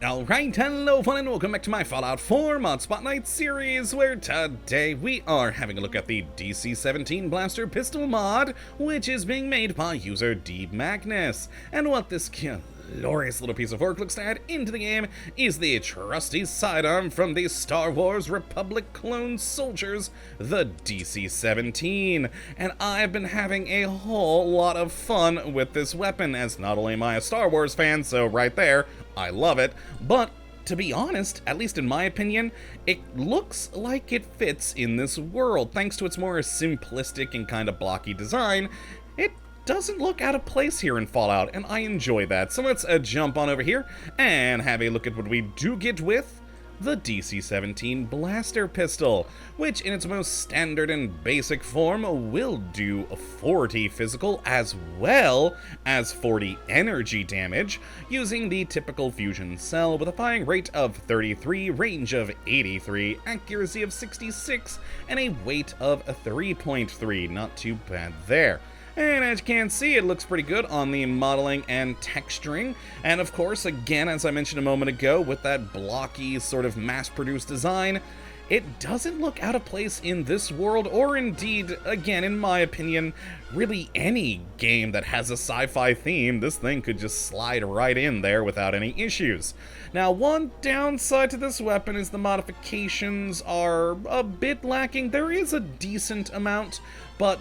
Alright, hello fun and welcome back to my Fallout 4 Mod Spotlight series, where today we are having a look at the DC-17 Blaster Pistol mod, which is being made by user D Magnus. And what this glorious little piece of work looks to add into the game is the trusty sidearm from the Star Wars Republic clone soldiers, the DC-17. And I've been having a whole lot of fun with this weapon, as not only am I a Star Wars fan, so right there, I love it, but to be honest, at least in my opinion, it looks like it fits in this world. Thanks to its more simplistic and kind of blocky design, it doesn't look out of place here in Fallout, and I enjoy that. So let's jump on over here and have a look at what we do get with the DC-17 Blaster Pistol, which in its most standard and basic form will do 40 physical as well as 40 energy damage, using the typical fusion cell with a firing rate of 33, range of 83, accuracy of 66, and a weight of 3.3. Not too bad there. And as you can see, it looks pretty good on the modeling and texturing. And of course, again, as I mentioned a moment ago, with that blocky sort of mass-produced design, it doesn't look out of place in this world, or indeed, again, in my opinion, really any game that has a sci-fi theme. This thing could just slide right in there without any issues. Now, one downside to this weapon is the modifications are a bit lacking. There is a decent amount, but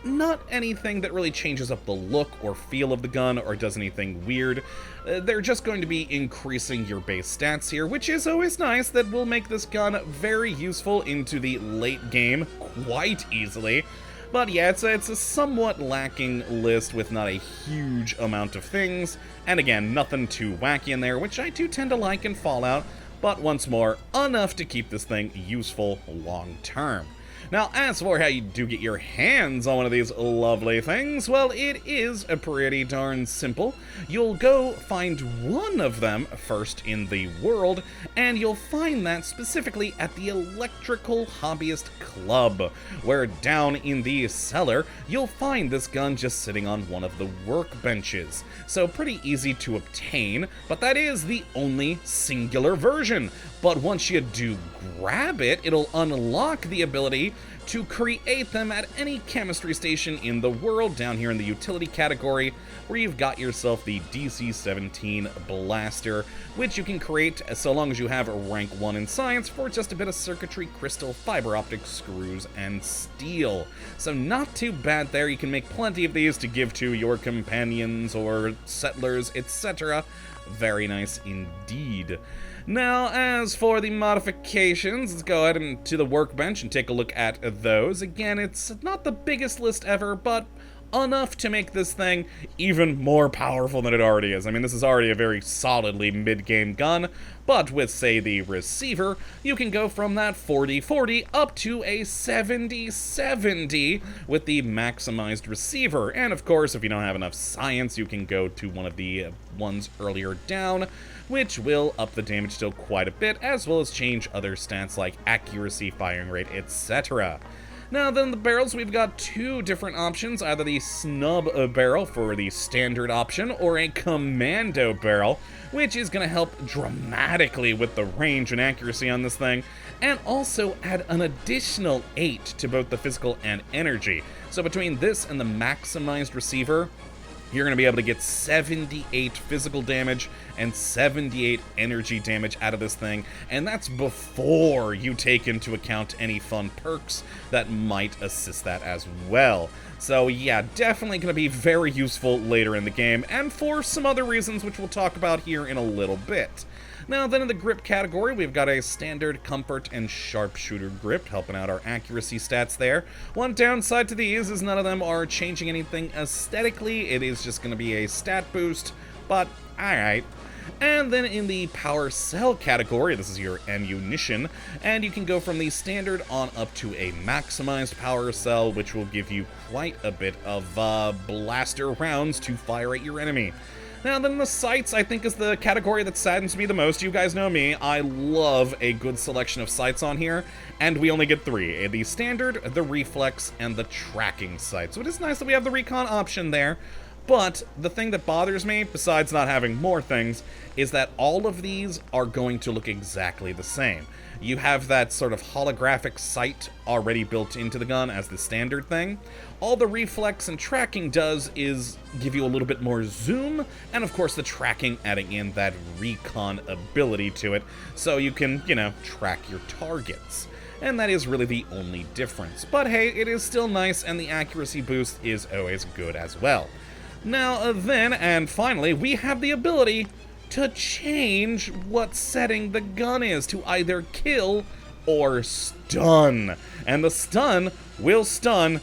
not anything that really changes up the look or feel of the gun or does anything weird. They're just going to be increasing your base stats here, which is always nice. That will make this gun very useful into the late game quite easily. But yeah, it's a somewhat lacking list with not a huge amount of things. And again, nothing too wacky in there, which I do tend to like in Fallout. But once more, enough to keep this thing useful long term. Now, as for how you do get your hands on one of these lovely things, well, it is pretty darn simple. You'll go find one of them first in the world, and you'll find that specifically at the Electrical Hobbyist Club, where down in the cellar, you'll find this gun just sitting on one of the workbenches. So pretty easy to obtain, but that is the only singular version. But once you do grab it, it'll unlock the ability to create them at any chemistry station in the world down here in the utility category, where you've got yourself the DC-17 Blaster, which you can create so long as you have rank 1 in science for just a bit of circuitry, crystal, fiber optic, screws, and steel. So not too bad there. You can make plenty of these to give to your companions or settlers, etc. Very nice indeed. Now, as for the modifications, let's go ahead and to the workbench and take a look at those. Again, it's not the biggest list ever, but enough to make this thing even more powerful than it already is. I mean, this is already a very solidly mid-game gun, but with, say, the receiver, you can go from that 40-40 up to a 70-70 with the maximized receiver. And of course, if you don't have enough science, you can go to one of the ones earlier down, which will up the damage still quite a bit, as well as change other stats like accuracy, firing rate, etc. Now then, the barrels, we've got two different options, either the snub barrel for the standard option, or a commando barrel, which is going to help dramatically with the range and accuracy on this thing, and also add an additional 8 to both the physical and energy. So between this and the maximized receiver, you're going to be able to get 78 physical damage and 78 energy damage out of this thing, and that's before you take into account any fun perks that might assist that as well. So yeah, definitely going to be very useful later in the game, and for some other reasons which we'll talk about here in a little bit. Now then, in the grip category, we've got a standard comfort and sharpshooter grip, helping out our accuracy stats there. One downside to these is none of them are changing anything aesthetically. It is just going to be a stat boost, but alright. And then in the power cell category, this is your ammunition, and you can go from the standard on up to a maximized power cell, which will give you quite a bit of blaster rounds to fire at your enemy. Now then, the sights, I think, is the category that saddens me the most. You guys know me, I love a good selection of sights on here, and we only get 3. The standard, the reflex, and the tracking sight. So it is nice that we have the recon option there, But the thing that bothers me, besides not having more things, is that all of these are going to look exactly the same. You have that sort of holographic sight already built into the gun as the standard thing. All the reflex and tracking does is give you a little bit more zoom, and of course the tracking adding in that recon ability to it, so you can, you know, track your targets. And that is really the only difference. But hey, it is still nice, and the accuracy boost is always good as well. Now then, and finally, we have the ability to change what setting the gun is to either kill or stun. And the stun will stun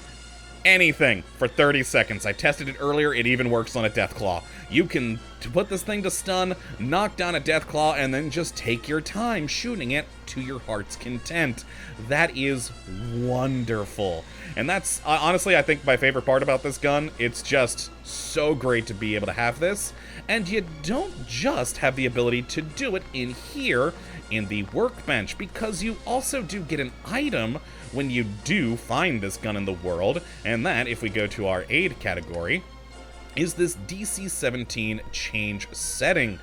anything for 30 seconds. I tested it earlier, it even works on a Deathclaw. You can put this thing to stun, knock down a Deathclaw, and then just take your time shooting it to your heart's content. That is wonderful. And that's, honestly, I think my favorite part about this gun. It's just so great to be able to have this. And you don't just have the ability to do it in here, in the workbench, because you also do get an item when you do find this gun in the world, and that, if we go to our aid category, is this DC-17 change setting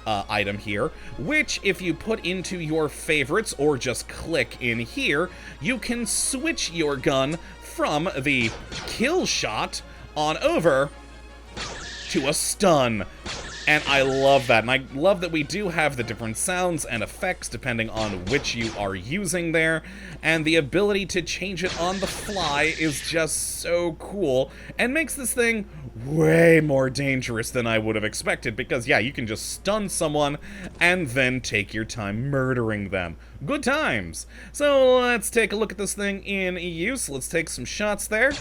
item here, which if you put into your favorites or just click in here, you can switch your gun from the kill shot on over to a stun. And I love that, and I love that we do have the different sounds and effects depending on which you are using there, and the ability to change it on the fly is just so cool, and makes this thing way more dangerous than I would have expected, because yeah, you can just stun someone and then take your time murdering them. Good times! So let's take a look at this thing in use. Let's take some shots there.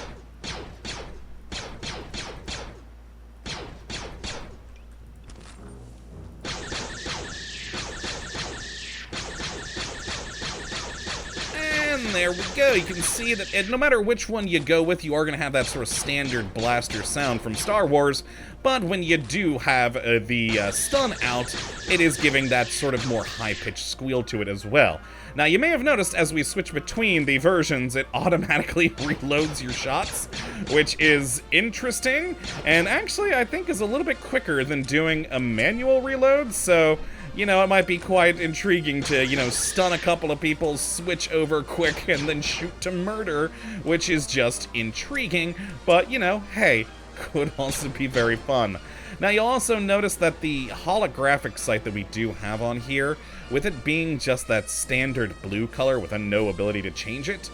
And there we go. You can see that no matter which one you go with, you are going to have that sort of standard blaster sound from Star Wars, but when you do have the stun out, it is giving that sort of more high-pitched squeal to it as well. Now, you may have noticed as we switch between the versions, it automatically reloads your shots, which is interesting, and actually I think is a little bit quicker than doing a manual reload, so you know, it might be quite intriguing to, you know, stun a couple of people, switch over quick, and then shoot to murder, which is just intriguing, but, you know, hey, could also be very fun. Now, you'll also notice that the holographic sight that we do have on here, with it being just that standard blue color with no ability to change it,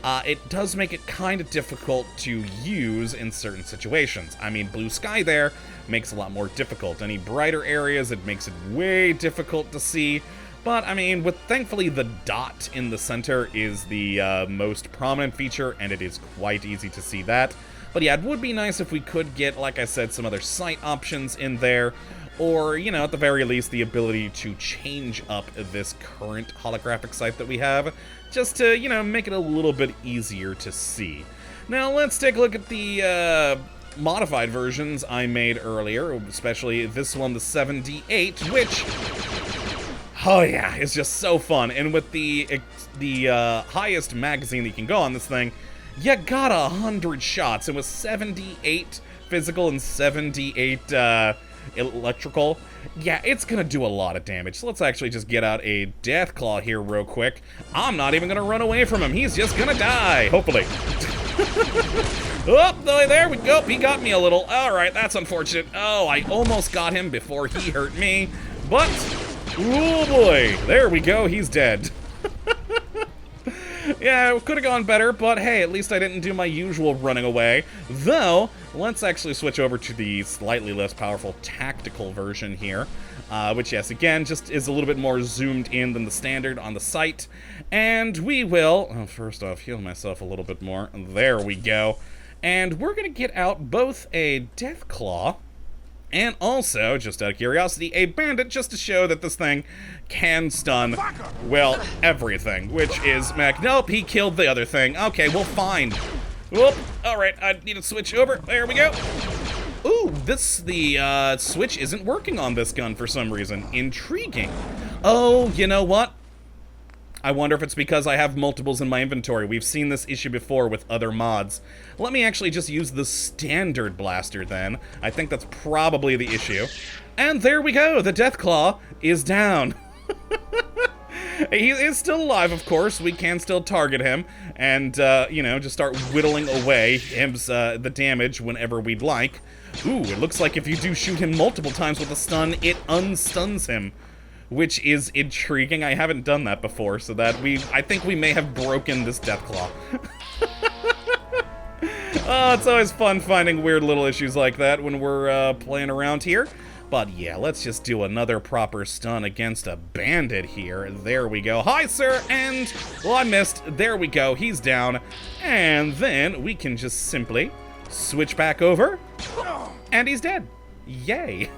it does make it kind of difficult to use in certain situations. I mean, blue sky there makes it a lot more difficult. Any brighter areas, it makes it way difficult to see. But, I mean, thankfully the dot in the center is the most prominent feature, and it is quite easy to see that. But yeah, it would be nice if we could get, like I said, some other sight options in there, or, you know, at the very least, the ability to change up this current holographic sight that we have, just to, you know, make it a little bit easier to see. Now, let's take a look at the modified versions I made earlier, especially this one, the 78, which, oh yeah, it's just so fun. And with the highest magazine that you can go on this thing, you got 100 shots. It was 78 physical and 78 electrical. Yeah, it's gonna do a lot of damage. So let's actually just get out a Deathclaw here real quick. I'm not even gonna run away from him. He's just gonna die, hopefully. Oh, there we go. He got me a little. All right, that's unfortunate. Oh, I almost got him before he hurt me. But, oh boy, there we go. He's dead. Yeah, it could have gone better, but hey, at least I didn't do my usual running away. Though, let's actually switch over to the slightly less powerful tactical version here, which, yes, again, just is a little bit more zoomed in than the standard on the sight. And we will, first off, heal myself a little bit more. There we go. And we're going to get out both a Deathclaw and also, just out of curiosity, a Bandit, just to show that this thing can stun, well, everything, which is nope, he killed the other thing. Okay, well, fine. Whoop, alright, I need to switch over. There we go. Ooh, the switch isn't working on this gun for some reason. Intriguing. Oh, you know what? I wonder if it's because I have multiples in my inventory. We've seen this issue before with other mods. Let me actually just use the standard blaster then. I think that's probably the issue. And there we go, the Deathclaw is down. He is still alive, of course. We can still target him and, you know, just start whittling away the damage whenever we'd like. Ooh, it looks like if you do shoot him multiple times with a stun, it unstuns him, which is intriguing. I haven't done that before, so that I think we may have broken this Deathclaw. Oh, it's always fun finding weird little issues like that when we're playing around here. But yeah, let's just do another proper stun against a bandit here. There we go. Hi, sir, and... well, I missed. There we go. He's down. And then we can just simply switch back over, and he's dead. Yay.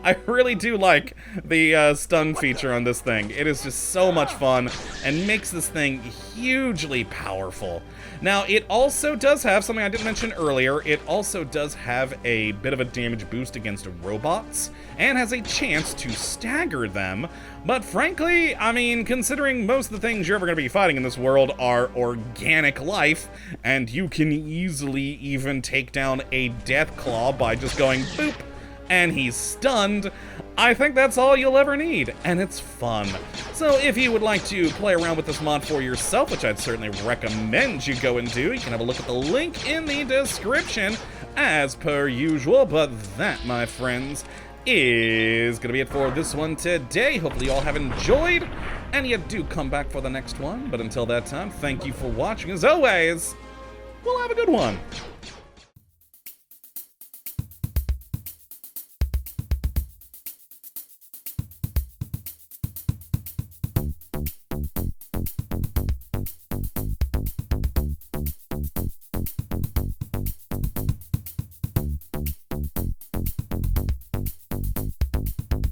I really do like the stun feature on this thing. It is just so much fun and makes this thing hugely powerful. Now, it also does have something I didn't mention earlier. It also does have a bit of a damage boost against robots and has a chance to stagger them. But frankly, I mean, considering most of the things you're ever going to be fighting in this world are organic life, and you can easily even take down a Deathclaw by just going boop, and he's stunned, I think that's all you'll ever need, and it's fun. So if you would like to play around with this mod for yourself, which I'd certainly recommend you go and do, you can have a look at the link in the description, as per usual. But that, my friends, is gonna be it for this one today. Hopefully you all have enjoyed, and you do come back for the next one. But until that time, thank you for watching. As always, we'll have a good one.